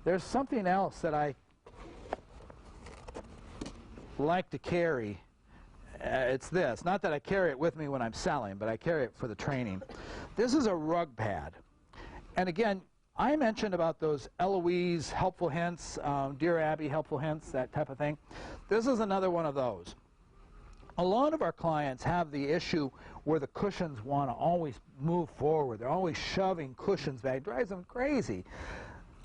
There's something else that I like to carry. It's this. Not that I carry it with me when I'm selling, but I carry it for the training. This is a rug pad. And again, I mentioned about those Eloise helpful hints, Dear Abby helpful hints, that type of thing. This is another one of those. A lot of our clients have the issue where the cushions want to always move forward. They're always shoving cushions back. It drives them crazy.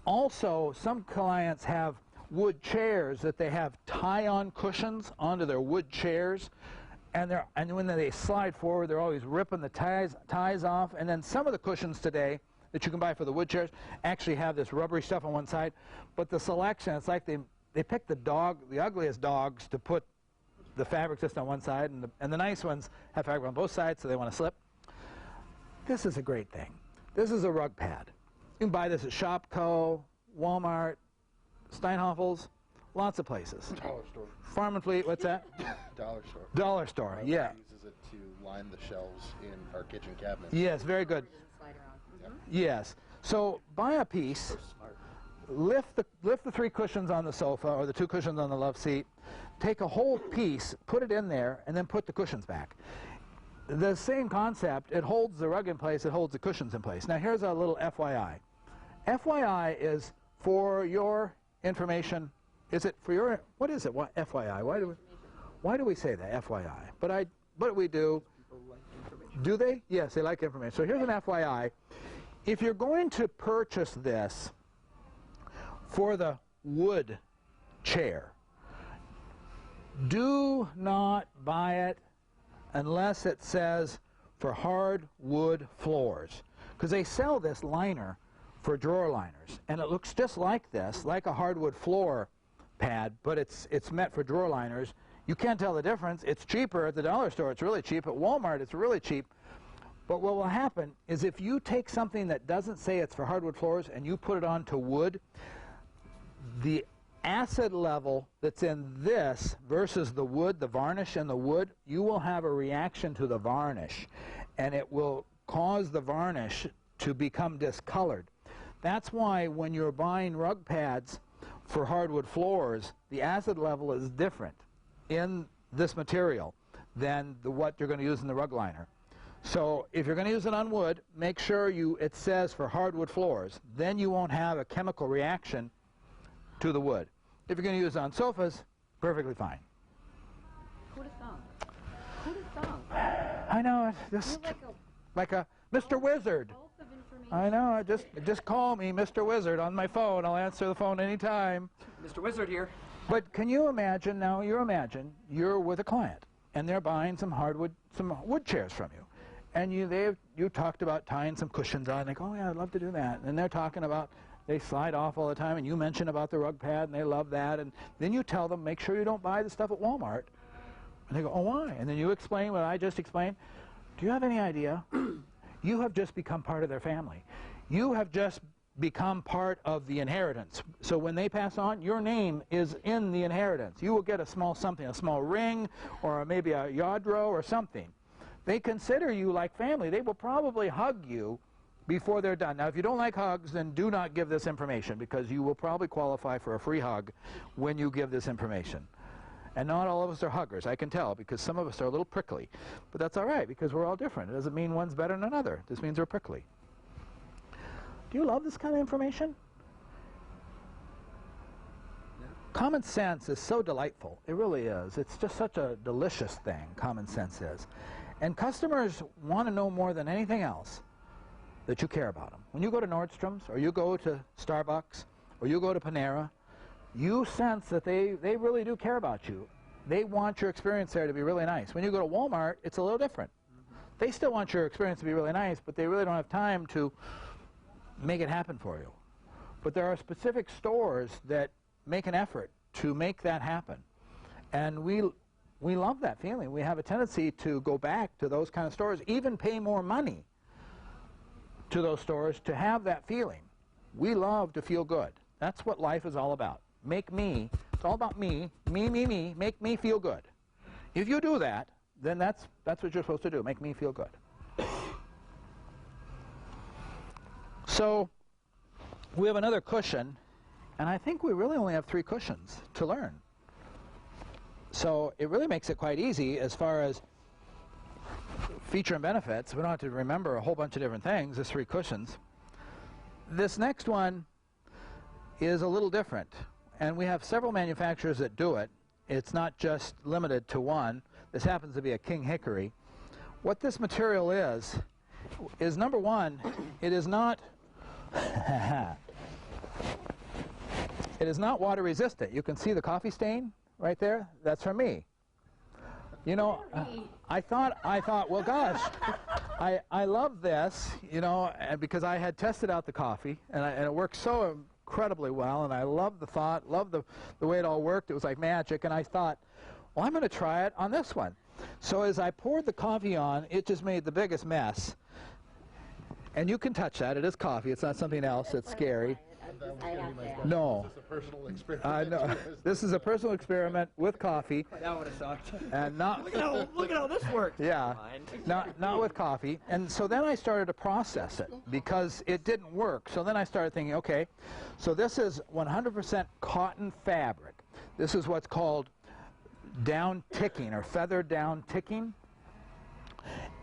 Also, some clients have wood chairs that they have tie-on cushions onto their wood chairs, and when they slide forward, they're always ripping the ties off. And then some of the cushions today that you can buy for the wood chairs actually have this rubbery stuff on one side. But the selection, it's like they pick the ugliest dogs to put the fabric just on one side, and the nice ones have fabric on both sides, so they want to slip. This is a great thing. This is a rug pad. You can buy this at Shopko, Walmart, Steinhafel's, lots of places. Dollar store. Farm and Fleet, what's that? Dollar store. Dollar store, My yeah. wife uses it to line the shelves in our kitchen cabinets. Yes, very good. Yep. Yes. So buy a piece, lift the 3 cushions on the sofa or the 2 cushions on the love seat, take a whole piece, put it in there, and then put the cushions back. The same concept, it holds the rug in place, it holds the cushions in place. Now here's a little FYI. FYI is for your information. Is it for your, what is it? What, FYI? Why do we say that, FYI? But we do. Do they? Yes, they like information. So here's an FYI. If you're going to purchase this for the wood chair, do not buy it unless it says for hardwood floors, because they sell this liner for drawer liners, and it looks just like this, like a hardwood floor pad, but it's meant for drawer liners. You can't tell the difference. It's cheaper at the dollar store. It's really cheap. At Walmart, it's really cheap. But what will happen is if you take something that doesn't say it's for hardwood floors and you put it onto wood, the acid level that's in this versus the wood, the varnish in the wood, you will have a reaction to the varnish, and it will cause the varnish to become discolored. That's why when you're buying rug pads for hardwood floors, the acid level is different in this material than what you're going to use in the rug liner. So if you're going to use it on wood, make sure it says for hardwood floors. Then you won't have a chemical reaction to the wood. If you're going to use it on sofas, perfectly fine. Who'd have thought? Who'd have thought? I know, just like a Mr. Wizard. I know, just call me Mr. Wizard on my phone. I'll answer the phone anytime. Mr. Wizard here. But can you imagine, now you're with a client and they're buying some wood chairs from you. And you talked about tying some cushions on. They go, oh yeah, I'd love to do that. And they're talking about, they slide off all the time, and you mention about the rug pad, and they love that. And then you tell them, make sure you don't buy the stuff at Walmart. And they go, oh, why? And then you explain what I just explained. Do you have any idea? You have just become part of their family. You have just become part of the inheritance. So when they pass on, your name is in the inheritance. You will get a small something, a small ring, or maybe a yadro or something. They consider you like family. They will probably hug you before they're done. Now, if you don't like hugs, then do not give this information, because you will probably qualify for a free hug when you give this information. And not all of us are huggers, I can tell, because some of us are a little prickly. But that's all right, because we're all different. It doesn't mean one's better than another. This means we're prickly. Do you love this kind of information? Yeah. Common sense is so delightful. It really is. It's just such a delicious thing, common sense is. And customers want to know more than anything else that you care about them. When you go to Nordstrom's, or you go to Starbucks, or you go to Panera, you sense that they really do care about you. They want your experience there to be really nice. When you go to Walmart, it's a little different. They still want your experience to be really nice, but they really don't have time to make it happen for you. But there are specific stores that make an effort to make that happen. And we love that feeling. We have a tendency to go back to those kind of stores, even pay more money to those stores to have that feeling. We love to feel good. That's what life is all about. It's all about me, make me feel good. If you do that, then that's what you're supposed to do, make me feel good. So we have another cushion, And I think we really only have 3 cushions to learn. So it really makes it quite easy as far as feature and benefits. We don't have to remember a whole bunch of different things. There's 3 cushions. This next one is a little different. And we have several manufacturers that do it. It's not just limited to one. This happens to be a king hickory. What this material is number one, it is not it is not water resistant. You can see the coffee stain right there. That's from me. You know, I thought, well, gosh, I love this, you know, because I had tested out the coffee, and it worked so incredibly well, and I loved the thought, loved the way it all worked. It was like magic, and I thought, well, I'm going to try it on this one. So as I poured the coffee on, it just made the biggest mess. And you can touch that. It is coffee. It's not something else that's scary. No. This is a personal experiment. No. This is a personal experiment with coffee. That would have sucked. And not look at how this works. Yeah. Not with coffee. And so then I started to process it because it didn't work. So then I started thinking, okay, so this is 100% cotton fabric. This is what's called down ticking or feather down ticking.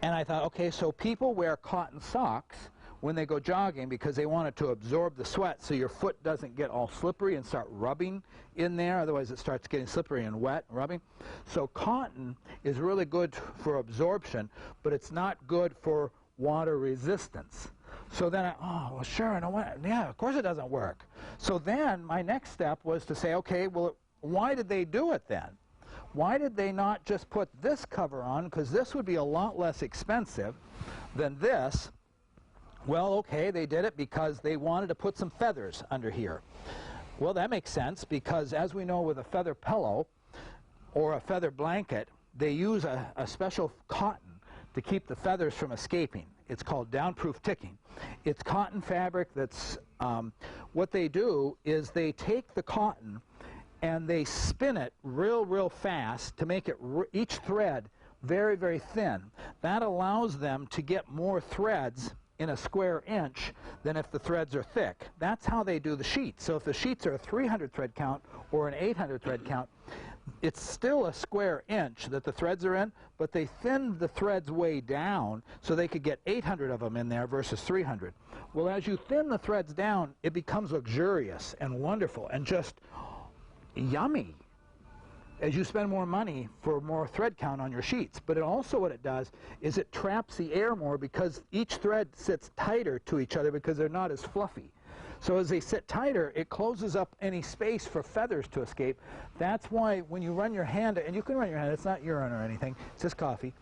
And I thought, okay, so people wear cotton socks when they go jogging because they want it to absorb the sweat so your foot doesn't get all slippery and start rubbing in there. Otherwise it starts getting slippery and wet and rubbing. So cotton is really good for absorption, but it's not good for water resistance. So then well, sure, no, yeah, of course it doesn't work. So then my next step was to say, okay, well, why did they do it then? Why did they not just put this cover on? Because this would be a lot less expensive than this. Well, okay, they did it because they wanted to put some feathers under here. Well, that makes sense because as we know with a feather pillow or a feather blanket, they use a special cotton to keep the feathers from escaping. It's called downproof ticking. It's cotton fabric that's, what they do is they take the cotton and they spin it real fast to make it each thread very thin. That allows them to get more threads in a square inch than if the threads are thick. That's how they do the sheets. So if the sheets are a 300 thread count or an 800 thread count, it's still a square inch that the threads are in, but they thinned the threads way down so they could get 800 of them in there versus 300. Well, as you thin the threads down, it becomes luxurious and wonderful and just yummy as you spend more money for more thread count on your sheets. But it also, what it does is it traps the air more because each thread sits tighter to each other because they're not as fluffy. So as they sit tighter, it closes up any space for feathers to escape. That's why when you run your hand, and you can run your hand, it's not urine or anything, it's just coffee.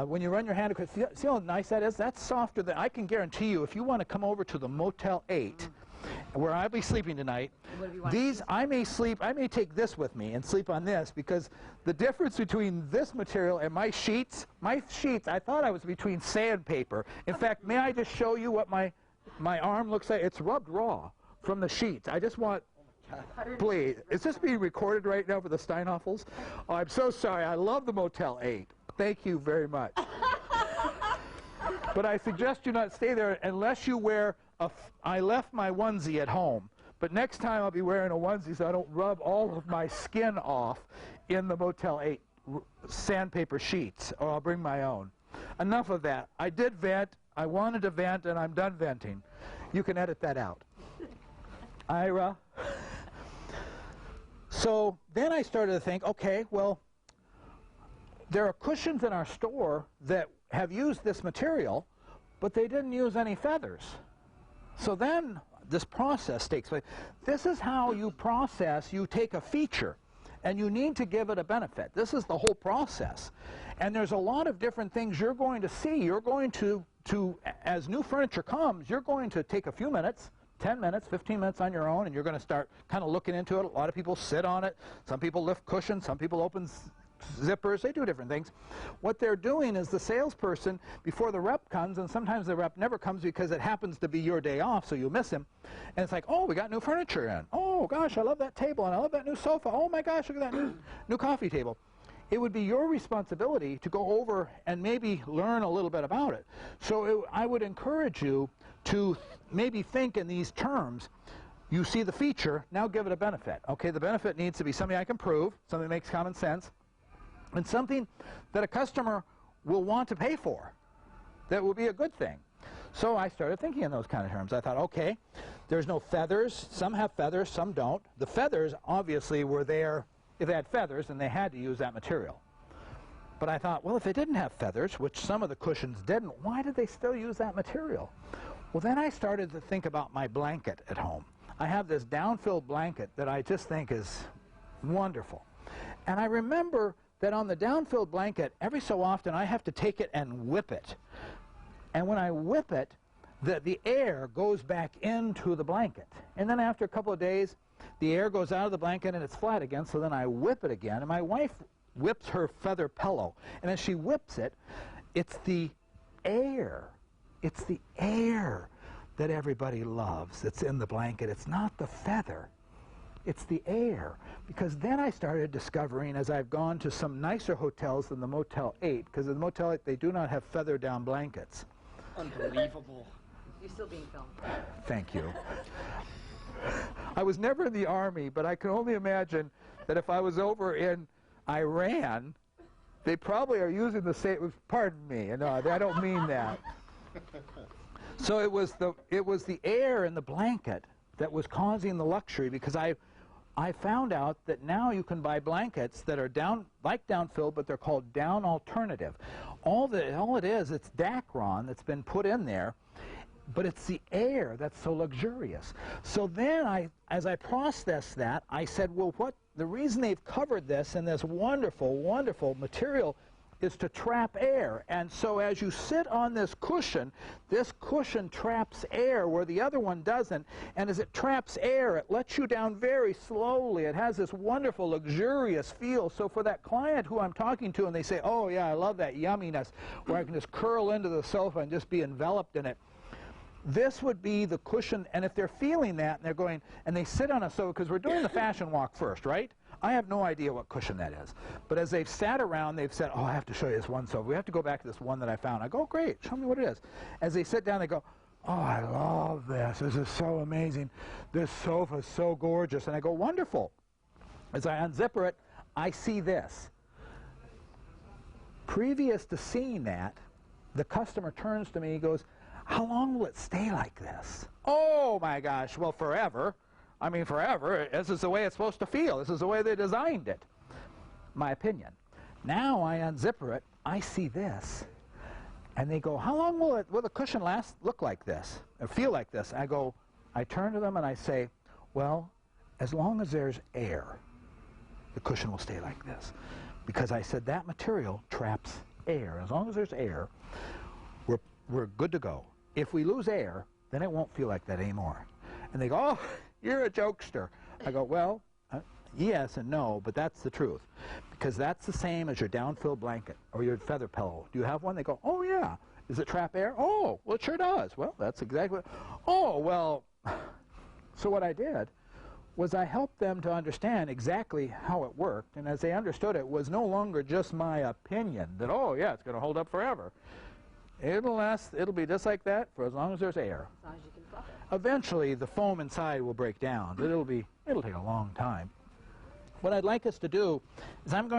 When you run your hand across, see how nice that is? That's softer than, I can guarantee you, if you want to come over to the Motel 8, where I'll be sleeping tonight, I may take this with me and sleep on this because the difference between this material and my sheets, I thought I was between sandpaper. In fact, may I just show you what my arm looks like? It's rubbed raw from the sheets. I just want, please, is this being recorded right now for the Steinhafels? Oh, I'm so sorry. I love the Motel 8. Thank you very much. But I suggest you not stay there unless you wear I left my onesie at home, but next time I'll be wearing a onesie so I don't rub all of my skin off in the Motel 8 sandpaper sheets, or I'll bring my own. Enough of that. I did vent, I wanted to vent, and I'm done venting. You can edit that out. Ira. So then I started to think, okay, well, there are cushions in our store that have used this material, but they didn't use any feathers. So then this process takes place. This is how you process. You take a feature and you need to give it a benefit. This is the whole process. And there's a lot of different things you're going to see. You're going to as new furniture comes, you're going to take a few minutes, 10 minutes, 15 minutes on your own, and you're going to start kind of looking into it. A lot of people sit on it. Some people lift cushions. Some people open zippers. They do different things. What they're doing is the salesperson, before the rep comes, and sometimes the rep never comes because it happens to be your day off, so you miss him, and it's like, oh, we got new furniture in. Oh, gosh, I love that table, and I love that new sofa. Oh, my gosh, look at that new coffee table. It would be your responsibility to go over and maybe learn a little bit about it. So I would encourage you to maybe think in these terms. You see the feature, now give it a benefit. Okay, the benefit needs to be something I can prove, something that makes common sense, and something that a customer will want to pay for. That will be a good thing. So I started thinking in those kind of terms. I thought, okay, there's no feathers. Some have feathers, some don't. The feathers obviously were there. If they had feathers, then they had to use that material. But I thought, well, if they didn't have feathers, which some of the cushions didn't, why did they still use that material? Well, then I started to think about my blanket at home. I have this down-filled blanket that I just think is wonderful. And I remember that on the down-filled blanket, every so often I have to take it and whip it. And when I whip it, the air goes back into the blanket. And then after a couple of days, the air goes out of the blanket and it's flat again, so then I whip it again. And my wife whips her feather pillow. And as she whips it, it's the air. It's the air that everybody loves that's in the blanket. It's not the feather. It's the air. Because then I started discovering, as I've gone to some nicer hotels than the Motel 8, because in the Motel 8 they do not have feather down blankets. Unbelievable. You're still being filmed. Thank you. I was never in the Army, but I can only imagine that if I was over in Iran, they probably are using the same, pardon me, no, I don't mean that. So it was the air in the blanket that was causing the luxury, because I found out that now you can buy blankets that are like down-filled, but they're called down alternative. All it is, it's Dacron that's been put in there, but it's the air that's so luxurious. So then as I processed that, I said, well, the reason they've covered this in this wonderful, wonderful material is to trap air. And so as you sit on this cushion traps air where the other one doesn't. And as it traps air, it lets you down very slowly. It has this wonderful, luxurious feel. So for that client who I'm talking to and they say, oh yeah, I love that yumminess, where I can just curl into the sofa and just be enveloped in it, this would be the cushion. And if they're feeling that and they're going, and they sit on a sofa, because we're doing the fashion walk first, right? I have no idea what cushion that is. But as they've sat around, they've said, oh, I have to show you this one sofa. We have to go back to this one that I found. I go, oh, great, show me what it is. As they sit down, they go, oh, I love this. This is so amazing. This sofa is so gorgeous. And I go, wonderful. As I unzipper it, I see this. Previous to seeing that, the customer turns to me and goes, how long will it stay like this? Oh, my gosh, well, forever. I mean, forever. This is the way it's supposed to feel. This is the way they designed it. My opinion. Now I unzipper it, I see this. And they go, how long will the cushion look like this, or feel like this? I turn to them and I say, well, as long as there's air, the cushion will stay like this. Because I said that material traps air. As long as there's air, we're good to go. If we lose air, then it won't feel like that anymore. And they go, oh, you're a jokester. I go, well, yes and no, but that's the truth. Because that's the same as your down-filled blanket or your feather pillow. Do you have one? They go, oh, yeah. Does it trap air? Oh, well, it sure does. Well, that's exactly what. Oh, well. So what I did was I helped them to understand exactly how it worked. And as they understood, it was no longer just my opinion that, oh, yeah, it's going to hold up forever. It'll last, it'll be just like that for as long as there's air. As long as you can fluff it. Eventually, the foam inside will break down, but it'll take a long time. What I'd like us to do is I'm going